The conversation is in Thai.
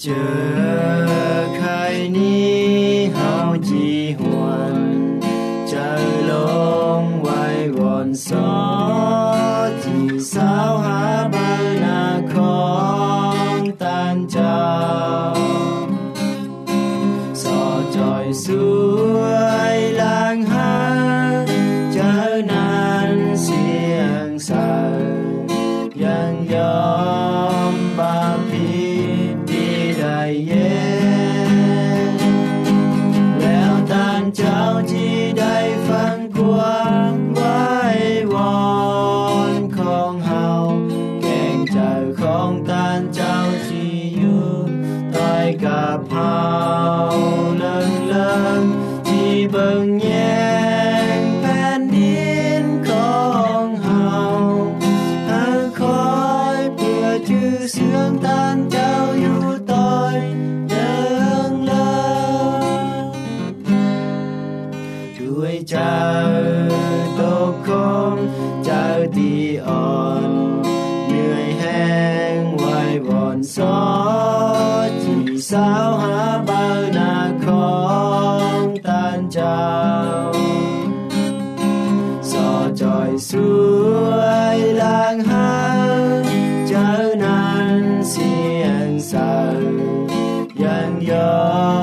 เจอใครนี้เฮาจีหวนเจอลงไว้วอนสอที่สาวหาเบอร์หน้าของตันเจ้าสอจอยสวยลางหาเจอนั้นเสียงสั่นยังยอมบาปผิดที่ได้เย็นแล้วตันเจ้าที่ได้ฟังความไว้วอนของเฮาแก่งใจของตันเจ้าที่อยู่ต้อยกับเฮาเลิงเลิงที่เบิ่งแยงแผ่นดินของเฮาหาคอยเพื่อชื่อเสียงตันเจ้าอยู่ต้อยเลิงเลิงด้วยเจ้าตกคงเจ้าตีอ่อนเหนื่อยแห้งไว้วอนสอที่สาวหาเบอร์หน้าของตันเจ้าสอจอยสวยลางหาเจ้านั้นเสียงสั่นยังยอ